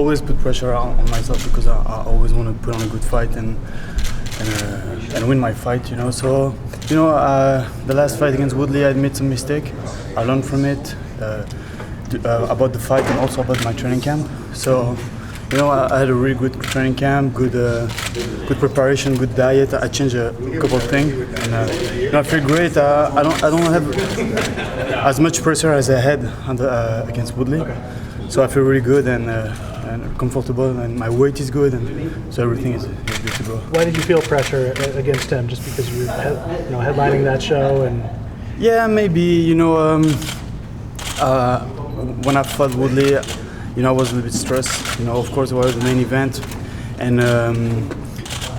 always put pressure on myself because I always want to put on a good fight and win my fight, you know. So, you know, the last fight against Woodley, I made some mistake. I learned from it about the fight and also about my training camp. So, you know, I had a really good training camp, good preparation, good diet. I changed a couple of things, and you know, I feel great. I don't have as much pressure as I had against Woodley, so I feel really good and comfortable, and my weight is good, and so everything is good to go. Why did you feel pressure against him? Just because you were headlining that show and? Yeah, maybe, you know, when I fought Woodley, you know, I was a little bit stressed. You know, of course, it was the main event, and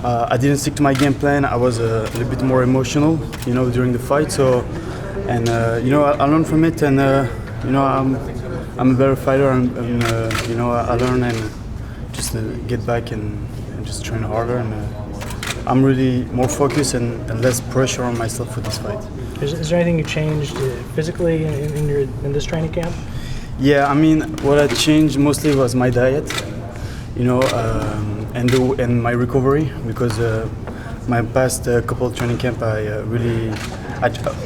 I didn't stick to my game plan. I was a little bit more emotional, you know, during the fight. So, and you know, I learned from it, and you know, I'm a better fighter, and you know, I learn and just get back and just train harder, and I'm really more focused and less pressure on myself for this fight. Is there anything you changed physically in this training camp? Yeah, I mean, what I changed mostly was my diet, you know, and my recovery, because my past couple of training camp I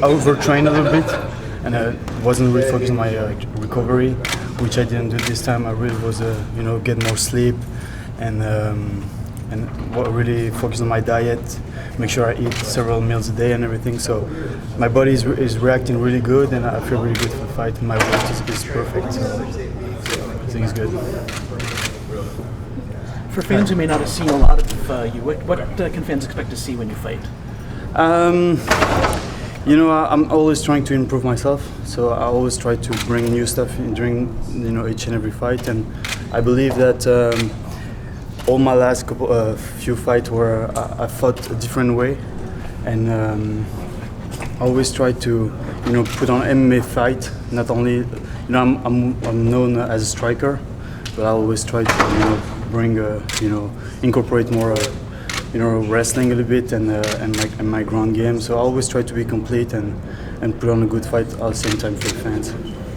overtrained a little bit, and I wasn't really focused on my recovery, which I didn't do this time. I really was, you know, get more sleep and really focus on my diet, make sure I eat several meals a day and everything. So my body is reacting really good, and I feel really good for the fight. And my weight is perfect, so I think it's good. For fans who may not have seen a lot of you, what can fans expect to see when you fight? You know, I'm always trying to improve myself, so I always try to bring new stuff during, you know, each and every fight, and I believe that all my last few fights where I fought a different way, and I always try to, you know, put on MMA fight. Not only, you know, I'm known as a striker, but I always try to, you know, bring you know, incorporate more you know, wrestling a little bit and my ground game. So I always try to be complete and put on a good fight at the same time for the fans.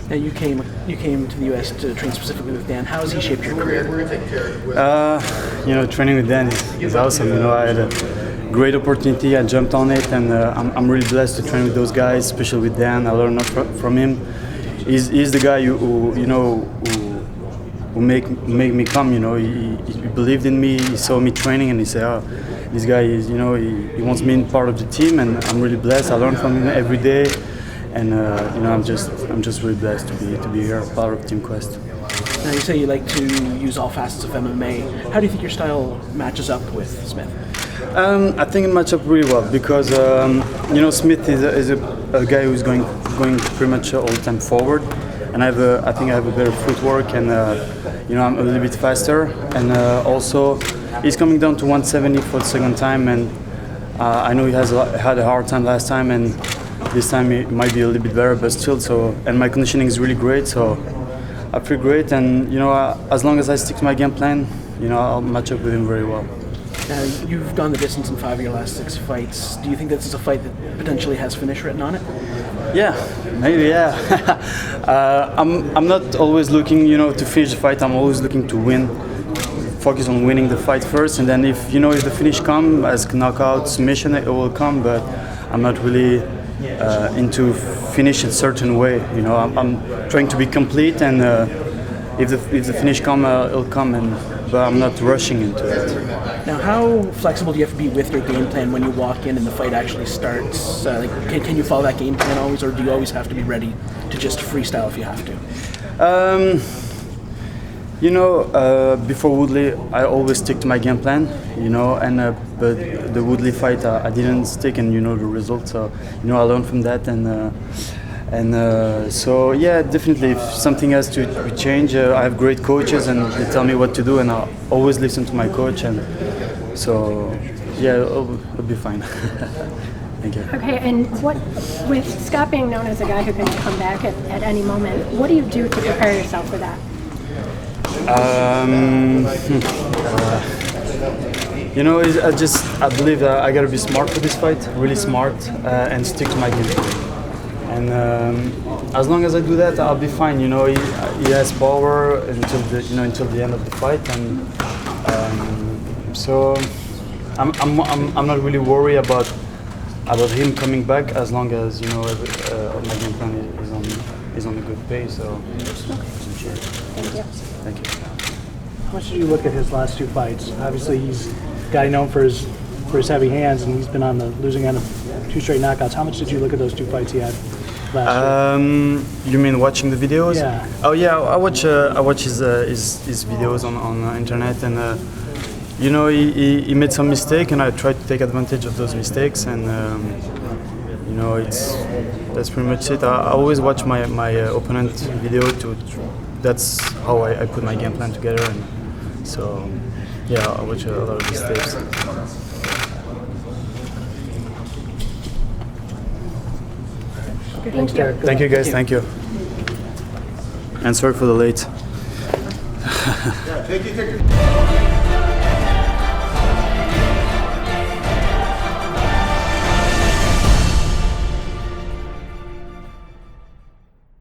Now you came to the U.S. to train specifically with Dan. How has he shaped your career? You know, training with Dan is awesome. You know, I had a great opportunity. I jumped on it, and I'm really blessed to train with those guys, especially with Dan. I learned a lot from him. He's the guy who you know, who make me come. You know, he believed in me. He saw me training, and he said, "Oh, this guy is, you know, he wants me in part of the team," and I'm really blessed. I learn from him every day, and you know, I'm just really blessed to be here, part of Team Quest. Now you say you like to use all facets of MMA. How do you think your style matches up with Smith? I think it matches up really well because you know, Smith is a guy who's going pretty much all the time forward, and I think I have a better footwork, and you know, I'm a little bit faster, and also he's coming down to 170 for the second time, and I know he had a hard time last time, and this time it might be a little bit better, but still. So, and my conditioning is really great, so I feel great, and you know, as long as I stick to my game plan, you know, I'll match up with him very well. Now, you've gone the distance in 5 of your last 6 fights. Do you think this is a fight that potentially has finish written on it? Yeah, maybe. Yeah. I'm not always looking, you know, to finish the fight. I'm always looking to win. Focus on winning the fight first, and then if the finish comes as knockout, submission, it will come. But I'm not really into finish a certain way. You know, I'm trying to be complete, and if the finish comes, it'll come. But I'm not rushing into it. Now, how flexible do you have to be with your game plan when you walk in and the fight actually starts? Can you follow that game plan always, or do you always have to be ready to just freestyle if you have to? You know, before Woodley, I always stick to my game plan. You know, and but the Woodley fight, I didn't stick, and you know the result. So you know, I learned from that, and so yeah, definitely if something has to change, I have great coaches and they tell me what to do, and I always listen to my coach, and so yeah, it'll be fine. Thank you. Okay, and what, with Scott being known as a guy who can come back at any moment, what do you do to prepare yourself for that? You know, I believe I gotta be smart for this fight, really smart, and stick to my game. And as long as I do that, I'll be fine. You know, he has power until the end of the fight, and so I'm not really worried about him coming back as long as my game plan is on a good pace. So Thank you. thank you. How much did you look at his last 2 fights? Obviously, he's a guy known for his heavy hands, and he's been on the losing end of 2 straight knockouts. How much did you look at those 2 fights he had last year? You mean watching the videos? Yeah. Oh yeah, I watch his videos on internet, and he made some mistake, and I tried to take advantage of those mistakes, and that's pretty much it. I always watch my opponent video that's how I put my game plan together, and so yeah, I watch a lot of his tapes. Thanks, Tarec. Thank you guys, thank you. And sorry for the late.